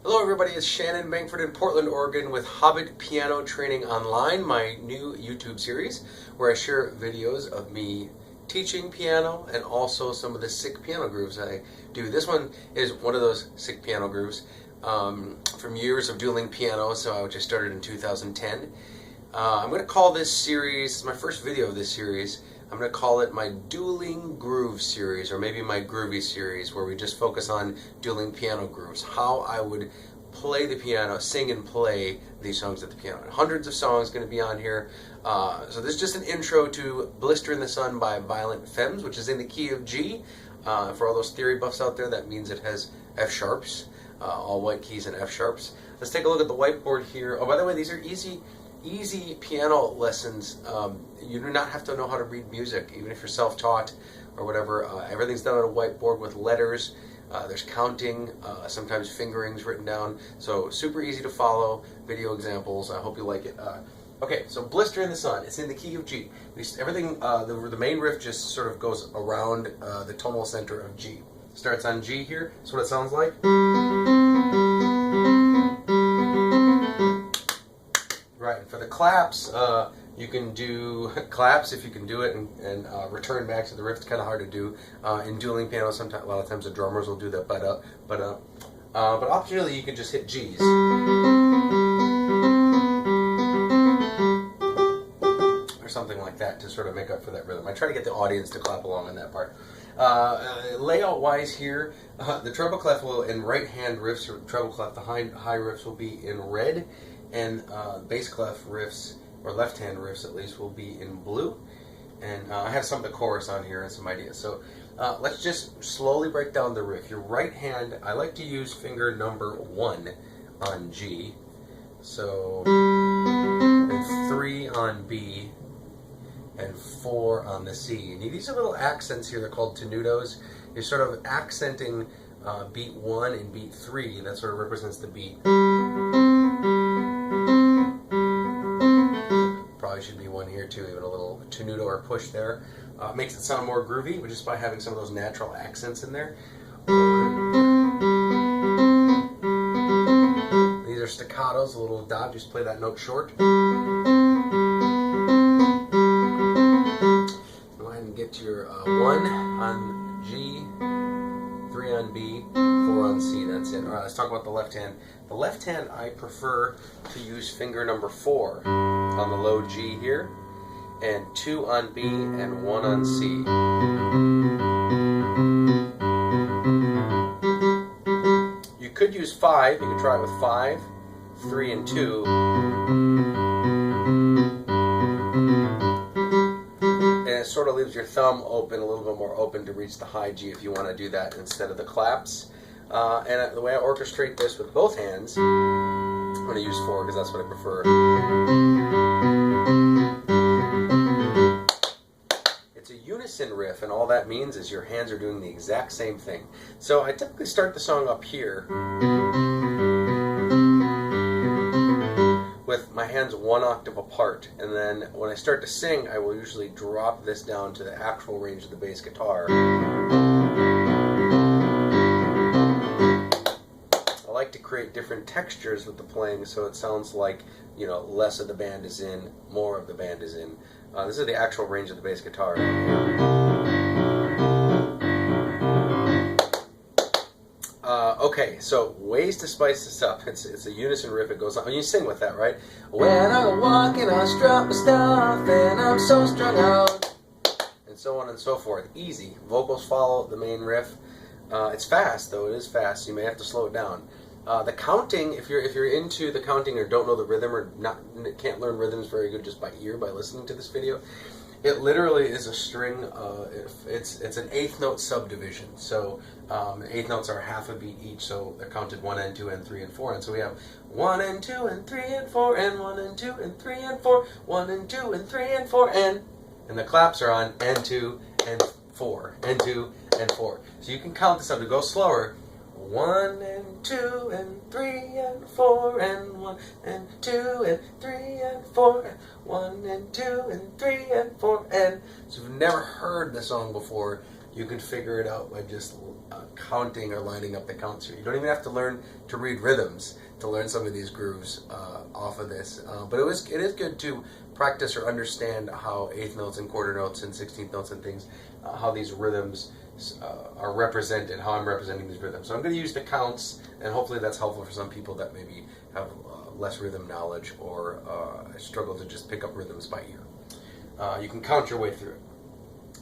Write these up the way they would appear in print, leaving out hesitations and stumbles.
Hello everybody, it's Shannon Bengford in Portland, Oregon with Hobbit Piano Training Online, my new YouTube series where I share videos of me teaching piano and also some of the sick piano grooves I do. This one is one of those sick piano grooves from years of dueling piano, so I just started in 2010. I'm going to call this series, my first video of this series, I'm going to call it my Dueling Groove series, or maybe my Groovy series, where we just focus on dueling piano grooves, how I would play the piano, sing and play these songs at the piano. Hundreds of songs going to be on here. So this is just an intro to Blister in the Sun by Femmes, which is in the key of G. For all those theory buffs out there, that means it has F sharps, all white keys and F sharps. Let's take a look at the whiteboard here. Oh, by the way, these are easy piano lessons. You do not have to know how to read music, even if you're self-taught or whatever. Everything's done on a whiteboard with letters. There's counting, sometimes fingerings written down. So super easy to follow. Video examples. I hope you like it. Okay, so Blister in the Sun. It's in the key of G. Everything, the main riff just sort of goes around the tonal center of G. Starts on G here. That's what it sounds like. Right, and for the claps, you can do claps if you can do it and return back to the riff. It's kind of hard to do in dueling piano. Sometimes, a lot of times the drummers will do that, but optionally you can just hit G's. Or something like that to sort of make up for that rhythm. I try to get the audience to clap along on that part. Layout-wise here, the treble clef will, in right-hand riffs, or treble clef, the high riffs will be in red, and bass clef riffs, or left-hand riffs at least, will be in blue. And I have some of the chorus on here and some ideas. So let's just slowly break down the riff. Your right hand, I like to use finger number 1 on G. So, and 3 on B, and 4 on the C. And these are little accents here, they're called tenutos. You're sort of accenting beat 1 and beat 3, that sort of represents the beat. Probably should be one here too, even a little tenuto or push there. Makes it sound more groovy, but just by having some of those natural accents in there. These are staccatos, a little dot, just play that note short. Go ahead and get your 1 on G, 3 on B, 4 on C, that's it. Alright, let's talk about the left hand. The left hand, I prefer to use finger number 4 on the low G here, and 2 on B, and 1 on C. You could use 5, you could try it with 5, 3 and 2. And it sort of leaves your thumb open, a little bit more open to reach the high G if you want to do that instead of the claps. And the way I orchestrate this with both hands, I'm going to use 4 because that's what I prefer. It's a unison riff, and all that means is your hands are doing the exact same thing. So I typically start the song up here with my hands 1 octave apart, and then when I start to sing, I will usually drop this down to the actual range of the bass guitar. To create different textures with the playing, so it sounds like, you know, less of the band is in, more of the band is in. This is the actual range of the bass guitar. Okay, so ways to spice this up. It's a unison riff. It goes on. You sing with that, right? When I'm walking, I strut my stuff, and I'm so strung out, and so on and so forth. Easy. Vocals follow the main riff. It's fast, though. It is fast. You may have to slow it down. The counting, if you're into the counting or don't know the rhythm or can't learn rhythms very good just by ear by listening to this video, it literally is a string. It's an 8th note subdivision. So 8th notes are half a beat each, so they're counted 1 and 2 and 3 and 4. And so we have 1 and 2 and 3 and 4 and 1 and 2 and 3 and 4, 1 and 2 and 3 and 4 and the claps are on and 2 and 4 and 2 and 4. So you can count this up to go slower. 1 and 2 and 3 and 4 and 1 and 2 and 3 and 4 and 1 and 2 and 3 and 4 and. So if you've never heard the song before, you can figure it out by just counting or lining up the counts here. You don't even have to learn to read rhythms to learn some of these grooves off of this. But it is good to practice or understand how eighth notes and quarter notes and 16th notes and things, how these rhythms are represented, how I'm representing these rhythms. So I'm going to use the counts, and hopefully that's helpful for some people that maybe have less rhythm knowledge or struggle to just pick up rhythms by ear. You can count your way through it.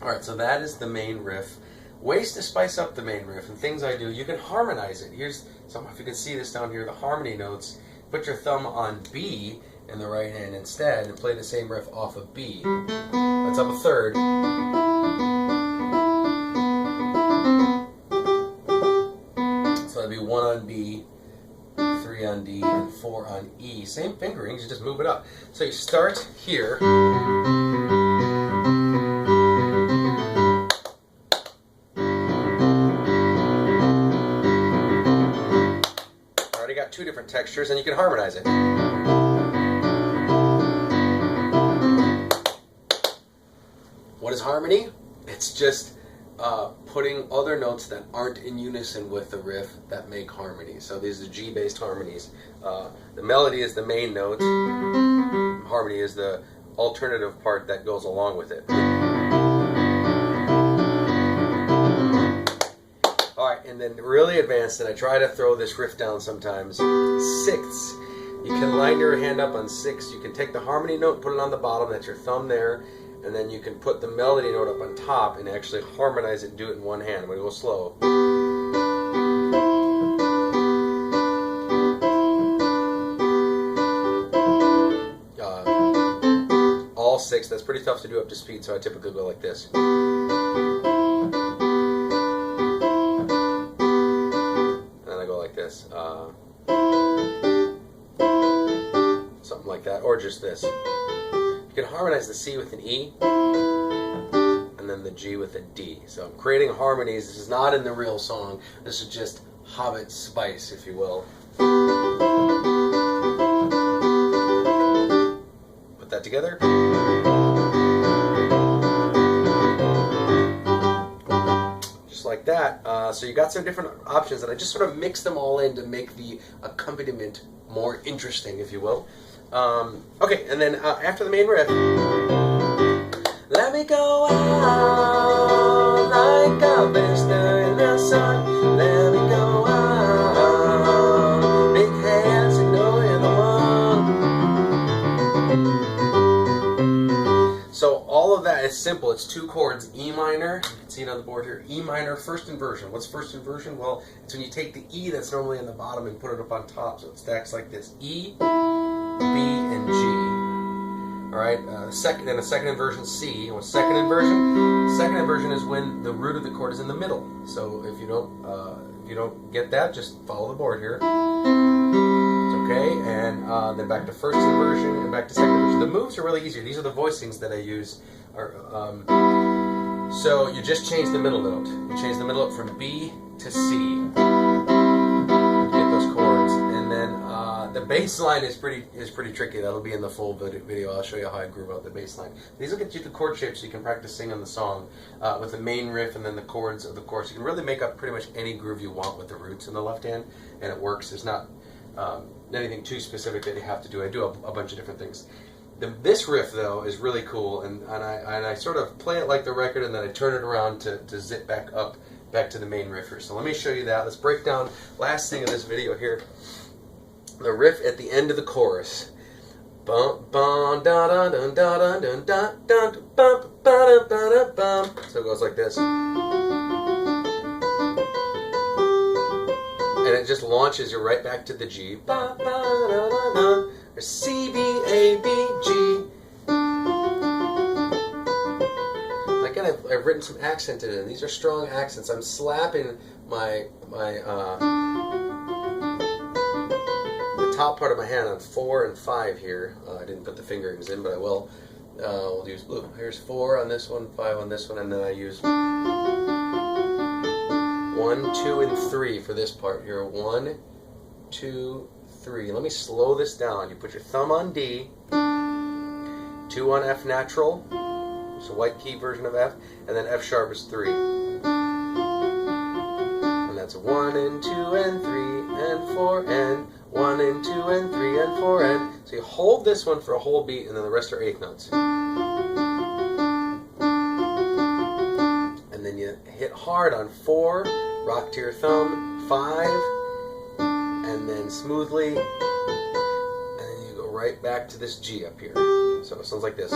Alright, so that is the main riff. Ways to spice up the main riff and things I do, you can harmonize it. Here's some, if you can see this down here, the harmony notes. Put your thumb on B in the right hand instead and play the same riff off of B. That's up a third. So that'd be 1 on B, 3 on D, and 4 on E. Same fingerings, you just move it up. So you start here. Got 2 different textures, and you can harmonize it. What is harmony? It's just putting other notes that aren't in unison with the riff that make harmony. So these are G-based harmonies. The melody is the main note. Harmony is the alternative part that goes along with it. Alright, and then really advanced, and I try to throw this riff down sometimes, sixths. You can line your hand up on 6. You can take the harmony note, put it on the bottom, that's your thumb there, and then you can put the melody note up on top and actually harmonize it and do it in one hand. I'm going to go slow. All 6, that's pretty tough to do up to speed, so I typically go like this. Something like that, or just this. You can harmonize the C with an E, and then the G with a D. So I'm creating harmonies. This is not in the real song. This is just Hobbit spice, if you will. Put that together. Like that. So you got some different options, and I just sort of mix them all in to make the accompaniment more interesting, if you will. Okay, and then after the main riff, let me go out like a blister in the sun. Let me go out, big hands and know you're the one. So all of that is simple. It's 2 chords, E minor. See it on the board here. E minor, first inversion. What's first inversion? Well, it's when you take the E that's normally on the bottom and put it up on top, so it stacks like this. E, B, and G. Alright, second inversion, C. And what's second inversion? Second inversion is when the root of the chord is in the middle. So if you don't get that, just follow the board here. It's okay, and then back to first inversion and back to second inversion. The moves are really easier. These are the voicings that I use. So you just change the middle note. You change the middle note from B to C to get those chords, and then the bass line is pretty tricky. That'll be in the full video. I'll show you how I groove out the bass line. These will get you the chord shapes so you can practice singing the song with the main riff and then the chords of the chorus. You can really make up pretty much any groove you want with the roots in the left hand, and it works. There's not anything too specific that you have to do. I do a bunch of different things. This riff, though, is really cool, and I sort of play it like the record, and then I turn it around to zip back to the main riff here. So let me show you that. Let's break down last thing of this video here. The riff at the end of the chorus. Bum bum da da dun da da dun da dun bum ba da ba da bum. So it goes like this. And it just launches you right back to the G. Ba ba da da da. Or C, B, A, B, G. Again, I've written some accent in it. These are strong accents. I'm slapping the top part of my hand on 4 and 5 here. I didn't put the fingerings in, but I will. We'll use blue. Here's 4 on this one, 5 on this one, and then I use 1, 2, and 3 for this part here. 1, 2, 3. Let me slow this down. You put your thumb on D, 2 on F natural, so white key version of F, and then F sharp is 3. it's 1 and 2 and 3 and 4 and 1 and 2 and 3 and 4 and. So you hold this one for a whole beat, and then the rest are eighth notes. And then you hit hard on 4, rock to your thumb, 5, and then smoothly, and then you go right back to this G up here. So it sounds like this.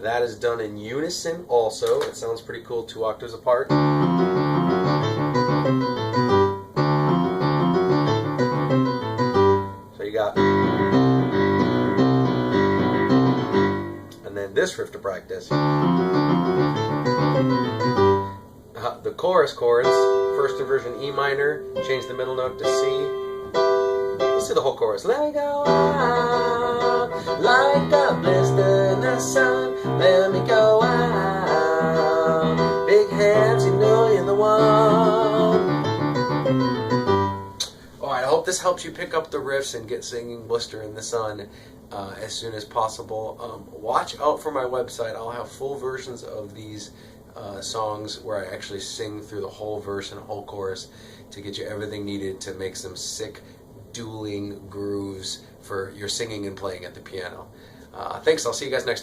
That is done in unison also. It sounds pretty cool, 2 octaves apart. So you got, and then this riff to practice. The chorus chords, first inversion E minor, change the middle note to C. Let's do the whole chorus. Let me go out like a blister in the sun. Let me go out. Big hands, you know you're the one. Alright, I hope this helps you pick up the riffs and get singing Blister in the Sun as soon as possible. Watch out for my website. I'll have full versions of these songs where I actually sing through the whole verse and whole chorus to get you everything needed to make some sick dueling grooves for your singing and playing at the piano. Thanks, I'll see you guys next time.